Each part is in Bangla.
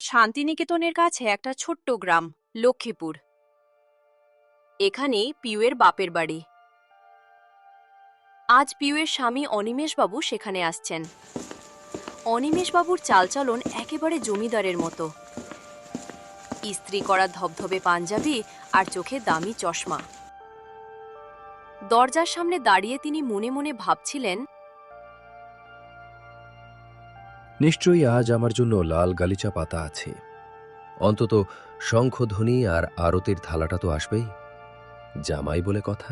শান্তিনিকেতনের কাছে একটা ছোট্ট গ্রাম, লক্ষ্মীপুর। এখানেই পিউয়ের বাপের বাড়ি। আজ পিউয়ের স্বামী অনিমেষবাবু সেখানে আসছেন। অনিমেষবাবুর চালচলন একেবারে জমিদারের মতো। ইস্ত্রি করা ধবধবে পাঞ্জাবি আর চোখে দামি চশমা। দরজার সামনে দাঁড়িয়ে তিনি মনে মনে ভাবছিলেন, নিশ্চয়ই আজ আমার জন্য লাল গালিচা পাতা আছে। অন্তত শঙ্খধ্বনি আর আরতির থালাটা তো আসবেই। জামাই বলে কথা।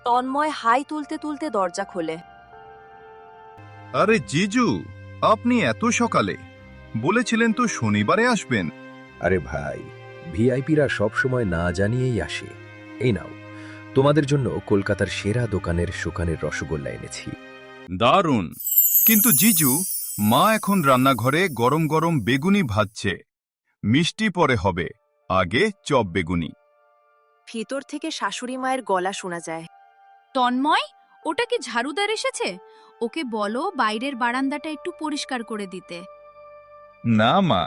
তন্ময় হাই তুলতে তুলতে দরজা খোলে। আরে জিজু, আপনি এত সকালে? বলেছিলেন তো শনিবারে আসবেন। আরে ভাই, ভিআইপিরা সবসময় না জানিয়েই আসে। এই নাও, তোমাদের জন্য কলকাতার সেরা দোকানের শোকানের রসগোল্লা এনেছি। দারুণ। কিন্তু জিজু, মা এখন রান্নাঘরে গরম গরম বেগুনি ভাজছে। মিষ্টি পরে হবে, আগে চপ বেগুনি। ভিতর থেকে শাশুড়ি মায়ের গলা শোনা যায়। তন্ময়, ওটা কি ঝাড়ুদার এসেছে? ওকে বলো বাইরের বারান্দাটা একটু পরিষ্কার করে দিতে। না মা,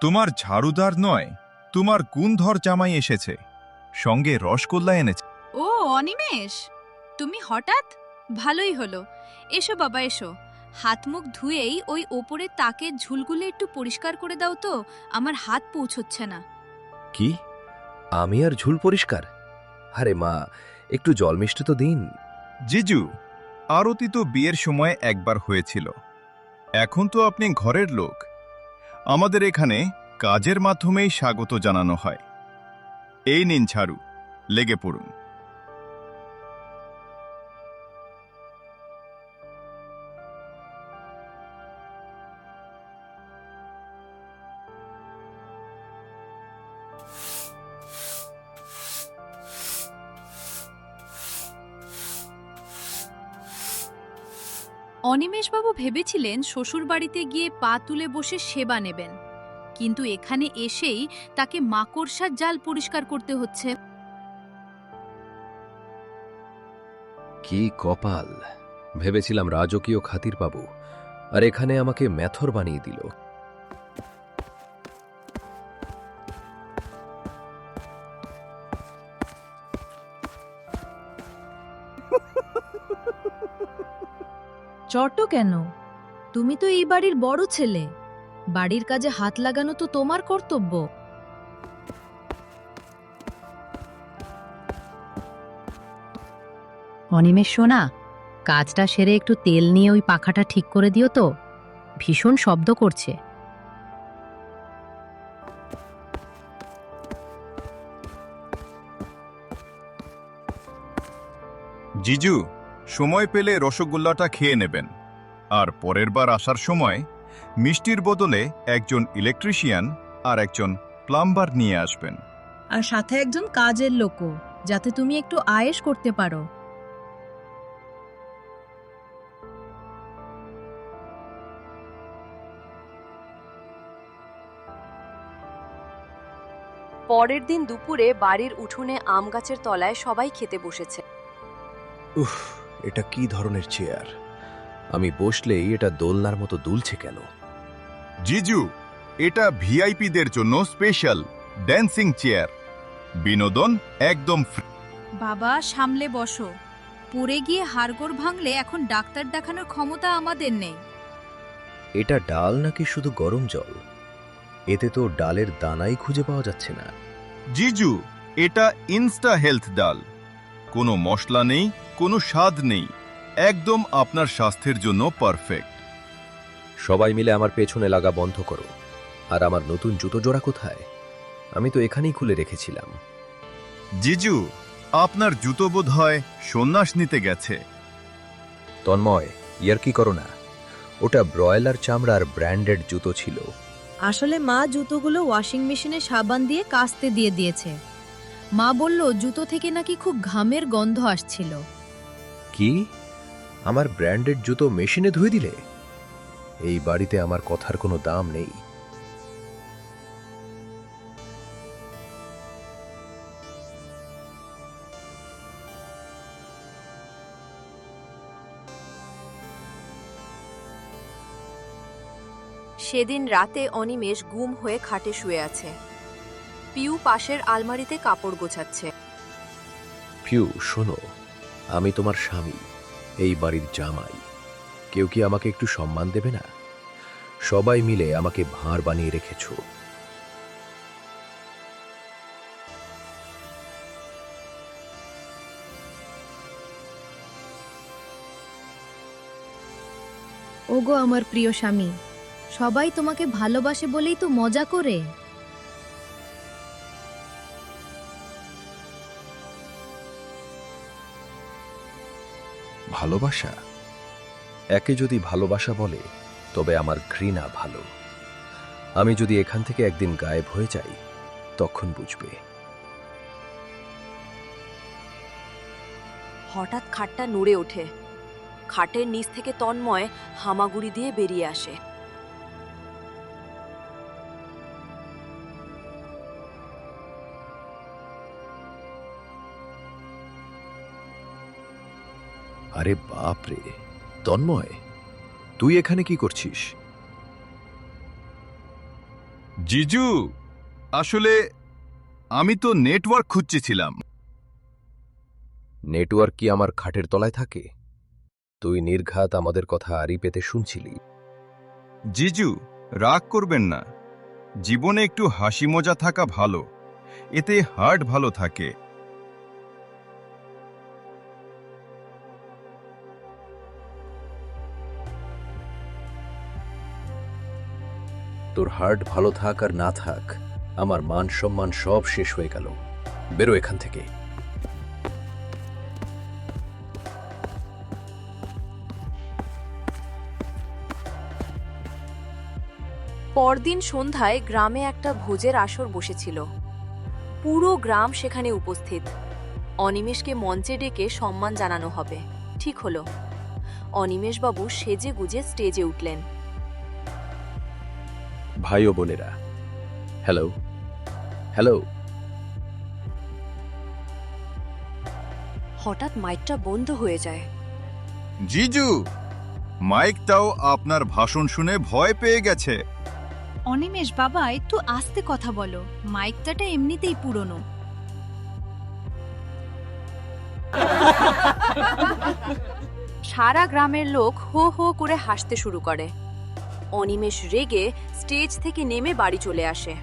তোমার ঝাড়ুদার নয়, তোমার গুণধর জামাই এসেছে, সঙ্গে রসগোল্লা এনেছে। ও অনিমেষ, তুমি হঠাৎ? ভালোই হলো। এসো বাবা এসো। হাত মুখ ধুয়েই ওই ওপরের তাকের ঝুলগুলো একটু পরিষ্কার করে দাও তো, আমার হাত পৌঁছচ্ছে না। কি? আমি আর ঝুল পরিষ্কার? আরে মা, একটু জল মিষ্টি তো দিন। জিজু, আরতি তো বিয়ের সময় একবার হয়েছিল। এখন তো আপনি ঘরের লোক। আমাদের এখানে কাজের মাধ্যমেই স্বাগত জানানো হয়। এই নিন ঝাড়ু, লেগে পড়ুন। অনিমেষবাবু ভেবেছিলেন শ্বশুরবাড়িতে গিয়ে পা তুলে বসে সেবা নেবেন, কিন্তু এখানে এসেই তাকে মাকড়সার জাল পরিষ্কার করতে হচ্ছে। কি কপাল! ভেবেছিলাম রাজকীয় খাতির পাবো, আর এখানে আমাকে মেথর বানিয়ে দিল। চট কেন? তুমি তো এই বাড়ির বড় ছেলে। বাড়ির কাজে হাত লাগানো তো তোমার কর্তব্য। অনিমেষ সোনা, কাজটা সেরে একটু তেল নিয়ে ওই পাখাটা ঠিক করে দিও তো, ভীষণ শব্দ করছে। জিজু, সময় পেলে রসগোল্লাটা খেয়ে নেবেন, আর পরের বার আসার সময় মিষ্টির বদলে একজন ইলেকট্রিশিয়ান আর একজন প্লাম্বার নিয়ে আসবেন। আর সাথে একজন কাজের লোকও, যাতে তুমি একটু আয়েশ করতে পারো। পরের দিন দুপুরে বাড়ির উঠোনে আম গাছের তলায় সবাই খেতে বসেছে। উফ, এটা কি ধরনের চেয়ার? আমি বসলেই এটা দোলনার মতো দুলছে কেন? জিজু, এটা ভিআইপিদের জন্য স্পেশাল ড্যান্সিং চেয়ার। বিনোদন একদম ফ্রি। বাবা সামলে বসো, পড়ে গিয়ে হাড়গোড় ভাঙলে এখন ডাক্তার দেখানোর ক্ষমতা আমাদের নেই। এটা ডাল নাকি শুধু গরম জল? এতে তো ডালের দানাই খুঁজে পাওয়া যাচ্ছে না। জিজু, এটা ইনস্টা হেলথ ডাল। কোনো মশলা নেই, কোনো স্বাদ নেই, একদম আপনার স্বাস্থ্যের জন্য পারফেক্ট। সবাই মিলে আমার পেছনে লাগা বন্ধ করো। আর আমার নতুন জুতো জোড়া কোথায়? আমি তো এখানেই খুলে রেখেছিলাম। জিজু, আপনার জুতো বোধ হয় সন্ন্যাস নিতে গেছে। তন্ময়, ইয়ার কি করো না? ওটা ব্রয়লার চামড়ার ব্র্যান্ডেড জুতো ছিল। আসলে মা জুতোগুলো ওয়াশিং মেশিনে সাবান দিয়ে কাচতে দিয়ে দিয়েছে। মা বলল জুতো থেকে নাকি খুব ঘামের গন্ধ আসছিল। কি? আমার ব্র্যান্ডেড জুতো মেশিনে ধুয়ে দিলে? এই বাড়িতে আমার কথার কোনো দাম নেই। সেদিন রাতে অনিমেষ গুম হয়ে খাটে শুয়ে আছে। পিউ পাশের আলমারিতে কাপড় গোছাচ্ছে। পিউ, শোনো, আমি তোমার স্বামী, এই বাড়ির জামাই। কেউ কি আমাকে একটু সম্মান দেবে না? সবাই মিলে আমাকে ভাঁড় বানিয়ে রেখেছো। ওগো আমার প্রিয় স্বামী, সবাই তোমাকে ভালোবাসে বলেই তো মজা করে। ভালোবাসা? একে যদি ভালোবাসা বলে, তবে আমার ঘৃণা ভালো। আমি যদি এখান থেকে একদিন গায়েব হয়ে যাই, তখন বুঝবে। হঠাৎ খাটটা নড়ে ওঠে। খাটের নিচ থেকে তন্ময় হামাগুড়ি দিয়ে বেরিয়ে আসে। আরে বাপ রে, তন্ময়, তুই এখানে কি করছিস? জিজু, আসলে আমি তো নেটওয়ার্ক খুঁজছিলাম। নেটওয়ার্ক কি আমার খাটের তলায় থাকে? তুই নির্ঘাত আমাদের কথা আড়ি পেতে শুনছিলি। জিজু, রাগ করবেন না। জীবনে একটু হাসি মজা থাকা ভালো, এতে হার্ট ভালো থাকে। তোর হার্ট ভালো থাক আর না থাক, আমার মান সম্মান সব শেষ হয়ে গেল। বেরো এখান থেকে। পরদিন সন্ধ্যায় গ্রামে একটা ভোজের আসর বসেছিল। পুরো গ্রাম সেখানে উপস্থিত। অনিমেষকে মঞ্চে ডেকে সম্মান জানানো হবে। ঠিক হলো। অনিমেষবাবু সেজে গুজে স্টেজে উঠলেন। ভাই ও বোনেরা, হ্যালো হ্যালো। হঠাৎ মাইকটা বন্ধ হয়ে যায়। জিজু, মাইকটাও আপনার ভাষণ শুনে ভয় পেয়ে গেছে। অনিমেষ বাবা, একটু আস্তে কথা বলো, মাইকটাটা এমনিতেই পুরনো। সারা গ্রামের লোক হো হো করে হাসতে শুরু করে। অনিমেষ রেগে স্টেজ থেকে নেমে বাড়ি চলে আসে।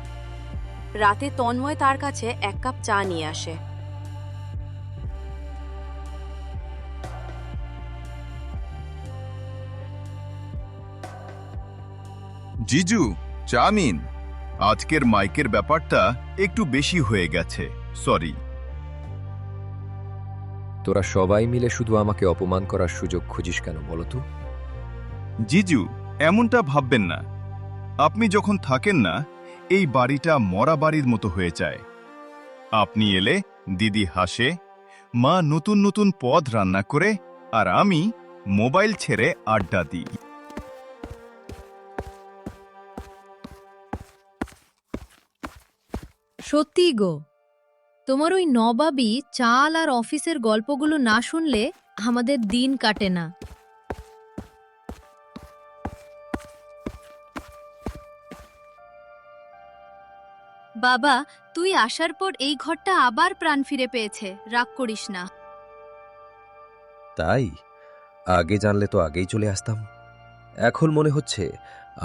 রাতে তন্ময় তার কাছে এক কাপ চা নিয়ে আসে। জিজু, চামিন, আজকের মাইকের ব্যাপারটা একটু বেশি হয়ে গেছে, সরি। তোরা সবাই মিলে শুধু আমাকে অপমান করার সুযোগ খুঁজিস কেন বলতো? জিজু, এমনটা ভাববেন না। আপনি যখন থাকেন না, এই বাড়িটা মরা বাড়ির মতো হয়ে যায়। আপনি এলে দিদি হাসে, মা নতুন নতুন পদ রান্না করে, আর আমি মোবাইল ছেড়ে আড্ডা দিই। সত্যি গো, তোমার ওই নবাবী চাল আর অফিসের গল্পগুলো না শুনলে আমাদের দিন কাটে না। বাবা, তুই আসার পর এই ঘরটা আবার প্রাণ ফিরে পেয়েছে, রাগ করিস না। তাই? আগে জানলে তো আগেই চলে আসতাম। এখন মনে হচ্ছে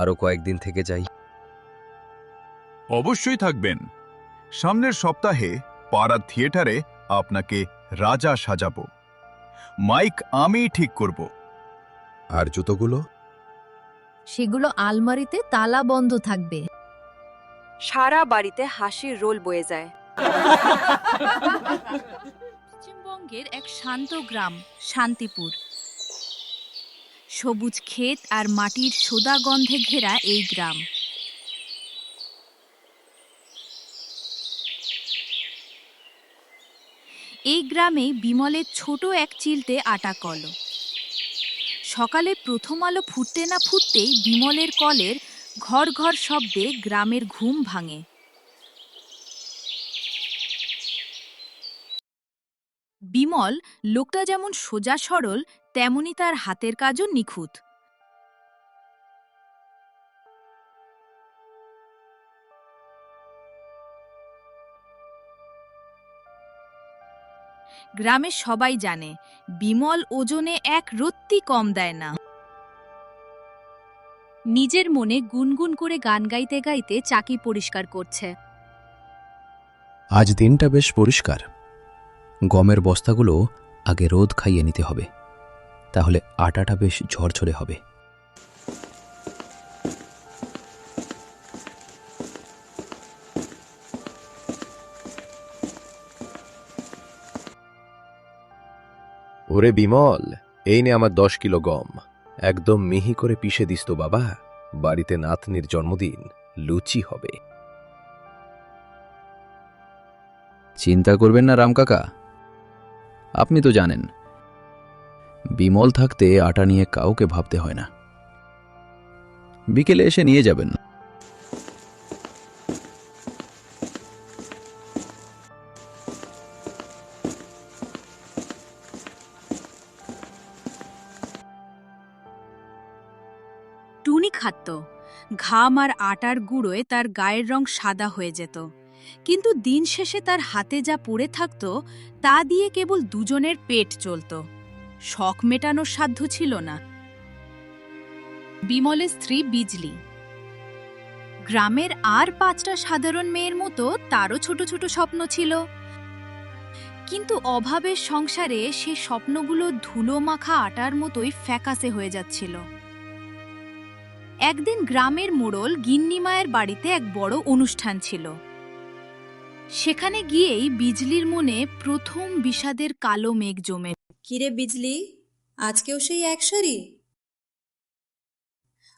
আরো কয়েকদিন থেকে যাই। অবশ্যই থাকবেন। সামনের সপ্তাহে পাড়ার থিয়েটারে আপনাকে রাজা সাজাবো। মাইক আমিই ঠিক করব। আর জুতোগুলো? সেগুলো আলমারিতে তালা বন্ধ থাকবে। সারা বাড়িতে হাসির রোল বয়ে যায়। পশ্চিমবঙ্গের এক শান্ত গ্রাম, শান্তিপুর। সবুজ ক্ষেত আর মাটির সোদা গন্ধে ঘেরা এই গ্রাম। এই গ্রামে বিমলের ছোট এক চিলতে আটা কল। সকালে প্রথম আলো ফুটতে না ফুটতেই বিমলের কলের ঘর ঘর শব্দে গ্রামের ঘুম ভাঙে। বিমল লোকটা যেমন সোজা সরল, তেমনি তার হাতের কাজও নিখুঁত। গ্রামের সবাই জানে বিমল ওজনে এক রত্তি কম দেয় না। নিজের মনে গুনগুন করে গান গাইতে গাইতে চাকি পরিষ্কার করছে। আজ দিনটা বেশ পরিষ্কার। গমের বস্তাগুলো আগে রোদ খাইয়ে নিতে হবে, তাহলে আটাটা বেশ ঝরঝরে হবে। ওরে বিমল, এই নে আমার 10 কিলো গম, একদম মিহি করে পিষে দিস তো বাবা, বাড়িতে নাতনির জন্মদিন, লুচি হবে। চিন্তা করবেন না রামকাকা, আপনি তো জানেন বিমল থাকতে আটা নিয়ে কাউকে ভাবতে হয় না। বিকেলে এসে নিয়ে যাবেন। টুনি খাদ্য ঘাম আর আটার গুঁড়োয় তার গায়ের রং সাদা হয়ে যেত, কিন্তু দিন শেষে তার হাতে যা পড়ে থাকত তা দিয়ে কেবল দুজনের পেট চলত। শখ মেটানোর সাধ্য ছিল না। বিমলের স্ত্রী বিজলি। গ্রামের আর 5টা সাধারণ মেয়ের মতো তারও ছোট ছোট স্বপ্ন ছিল, কিন্তু অভাবের সংসারে সে স্বপ্নগুলো ধুলো মাখা আটার মতোই ফ্যাকাসে হয়ে যাচ্ছিল। একদিন গ্রামের মোড়ল গিন্নিমায়ের বাড়িতে এক বড় অনুষ্ঠান ছিল। সেখানে গিয়েই বিজলির মনে প্রথম বিষাদের কালো মেঘ জমে। কিরে বিজলি, আজকেও সেই এক শাড়ি?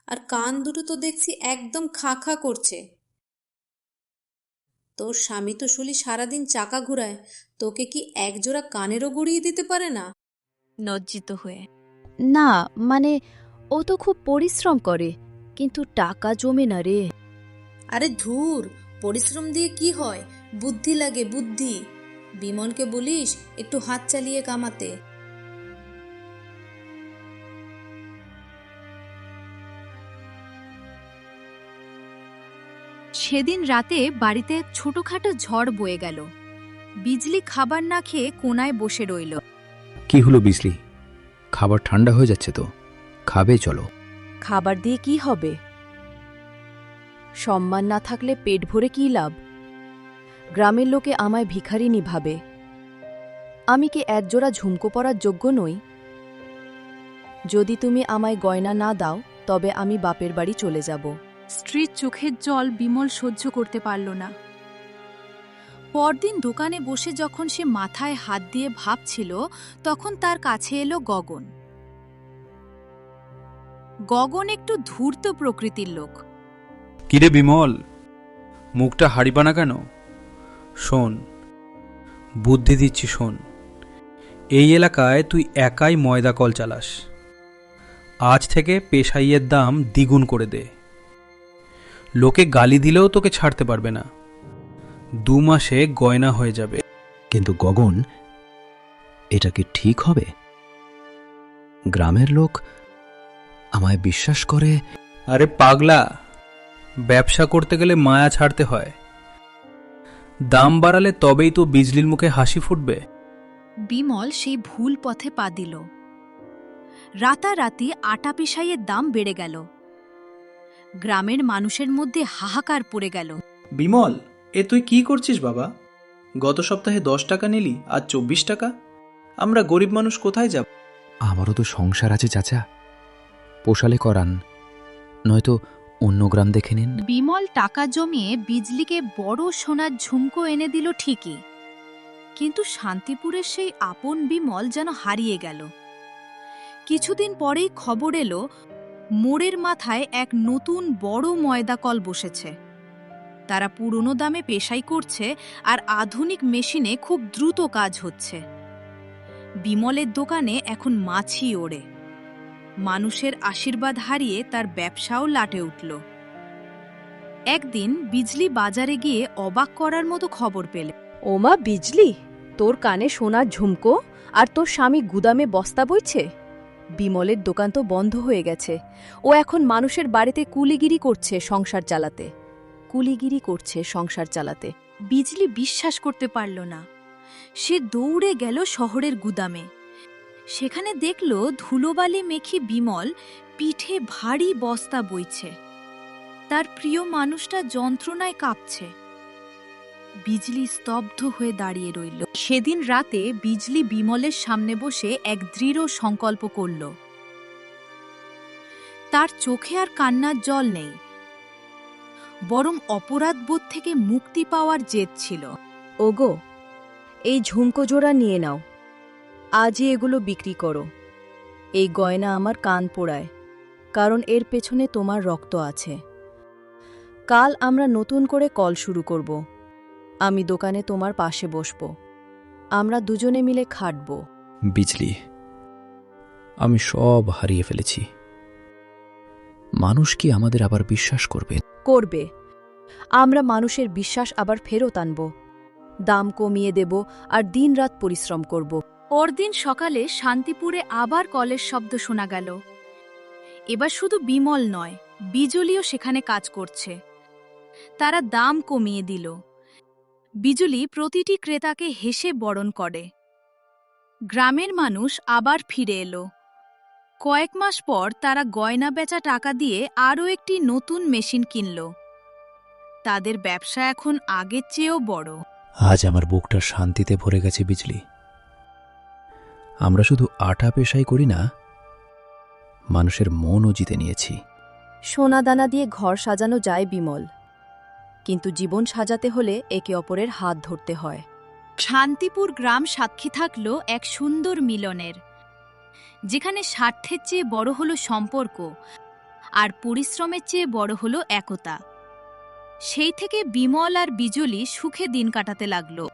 আর কান দুটো তো দেখছি একদম খা খা করছে। তোর স্বামী তো শুলি সারাদিন চাকা ঘুরায়, তোকে কি একজোড়া কানেরও গড়িয়ে দিতে পারে না? লজ্জিত হয়ে। না মানে, ও তো খুব পরিশ্রম করে, কিন্তু টাকা জমে না রে। আরে ধুর, পরিশ্রম দিয়ে কি হয়, বুদ্ধি লাগে বুদ্ধি। বিমলকে বলিস একটু হাত চালিয়ে কামাতে। সেদিন রাতে বাড়িতে এক ছোটখাটো ঝড় বয়ে গেল। বিজলি খাবার না খেয়ে কোনায় বসে রইল। কি হলো বিজলি, খাবার ঠান্ডা হয়ে যাচ্ছে তো, খাবে চলো। খাবার দিয়ে কি হবে? সম্মান না থাকলে পেট ভরে কি লাভ? গ্রামের লোকে আমায় ভিখারিনী ভাবে। আমি কি একজোড়া ঝুমকো পরার যোগ্য নই? যদি তুমি আমায় গয়না না দাও তবে আমি বাপের বাড়ি চলে যাব। স্ত্রীর চোখের জল বিমল সহ্য করতে পারল না। পরদিন দোকানে বসে যখন সে মাথায় হাত দিয়ে ভাবছিল, তখন তার কাছে এলো গগন। গগন একটু ধূর্ত প্রকৃতির লোক। কিরে বিমল, মুখটা হারিবানা কেন? শোন, বুদ্ধি দিচ্ছি শোন। এই এলাকায় তুই একাই ময়দা কল চালাস। আজ থেকে পেশাইয়ের দাম দ্বিগুণ করে দে। লোকে গালি দিলেও তোকে ছাড়তে পারবে না। 2 মাসে গয়না হয়ে যাবে। কিন্তু গগন, এটা কি ঠিক হবে? গ্রামের লোক আমায় বিশ্বাস করে। আরে পাগলা, ব্যবসা করতে গেলে মায়া ছাড়তে হয়। দাম বাড়ালে তবেই তো বিজলির মুখে হাসি ফুটবে। বিমল সেই ভুল পথে পা দিল। রাতারাতি আটা পেশাইয়ের দাম বেড়ে গেল। গ্রামের মানুষের মধ্যে হাহাকার পড়ে গেল। বিমল, এ তুই কি করছিস বাবা? গত সপ্তাহে 10 টাকা নিলি, আজ 24 টাকা। আমরা গরিব মানুষ কোথায় যাব? আমারও তো সংসার আছে চাচা, পোষালে করান, নয়তো অন্য গ্রাম দেখে নিন। বিমল টাকা জমিয়ে বিজলিকে বড় সোনার ঝুমকো এনে দিল ঠিকই, কিন্তু শান্তিপুরের সেই আপন বিমল যেন হারিয়ে গেল। কিছুদিন পরেই খবর এলো, মোড়ের মাথায় এক নতুন বড় ময়দা কল বসেছে। তারা পুরনো দামে পেশাই করছে আর আধুনিক মেশিনে খুব দ্রুত কাজ হচ্ছে। বিমলের দোকানে এখন মাছি ওড়ে। মানুষের আশীর্বাদ হারিয়ে তার ব্যবসাও লাটে উঠল। একদিন বিজলি বাজারে গিয়ে অবাক করার মতো খবর পেল। ওমা বিজলি, তোর কানে সোনার ঝুমকো আর তোর স্বামী গুদামে বস্তা বইছে। বিমলের দোকান তো বন্ধ হয়ে গেছে। ও এখন মানুষের বাড়িতে কুলিগিরি করছে সংসার চালাতে। বিজলি বিশ্বাস করতে পারল না। সে দৌড়ে গেল শহরের গুদামে। সেখানে দেখল ধুলোবালি মেখে বিমল পিঠে ভারী বস্তা বইছে। তার প্রিয় মানুষটা যন্ত্রণায় কাঁপছে। বিজলি স্তব্ধ হয়ে দাঁড়িয়ে রইল। সেদিন রাতে বিজলি বিমলের সামনে বসে এক দৃঢ় সংকল্প করল। তার চোখে আর কান্নার জল নেই, বরং অপরাধবোধ থেকে মুক্তি পাওয়ার জেদ ছিল। ওগো, এই ঝুমকো জোড়া নিয়ে নাও, আজই এগুলো বিক্রি করো। এই গয়না আমার কান পোড়ায়, কারণ এর পেছনে তোমার রক্ত আছে। কাল আমরা নতুন করে কল শুরু করব। আমি দোকানে তোমার পাশে বসব, আমরা দুজনে মিলে খাটব। বিজলি, আমি সব হারিয়ে ফেলেছি। মানুষ কি আমাদের আবার বিশ্বাস করবে? করবে। আমরা মানুষের বিশ্বাস আবার ফেরত আনব, দাম কমিয়ে দেব আর দিনরাত পরিশ্রম করব। পরদিন সকালে শান্তিপুরে আবার কলের শব্দ শোনা গেল। এবার শুধু বিমল নয়, বিজলিও সেখানে কাজ করছে। তারা দাম কমিয়ে দিল। বিজলি প্রতিটি ক্রেতাকে হেসে বরণ করে। গ্রামের মানুষ আবার ফিরে এলো। কয়েক মাস পর তারা গয়না বেচা টাকা দিয়ে আরও একটি নতুন মেশিন কিনল। তাদের ব্যবসা এখন আগের চেয়েও বড়। আজ আমার বুকটা শান্তিতে ভরে গেছে বিজলি। আমরা শুধু আটা পেশাই করি না, মানুষের মনও জিতে নিয়েছি। সোনাদানা দিয়ে ঘর সাজানো যায় বিমল, কিন্তু জীবন সাজাতে হলে একে অপরের হাত ধরতে হয়। শান্তিপুর গ্রাম সাক্ষী থাকল এক সুন্দর মিলনের, যেখানে স্বার্থের চেয়ে বড় হলো সম্পর্ক আর পরিশ্রমের চেয়ে বড় হলো একতা। সেই থেকে বিমল আর বিজলি সুখে দিন কাটাতে লাগলো।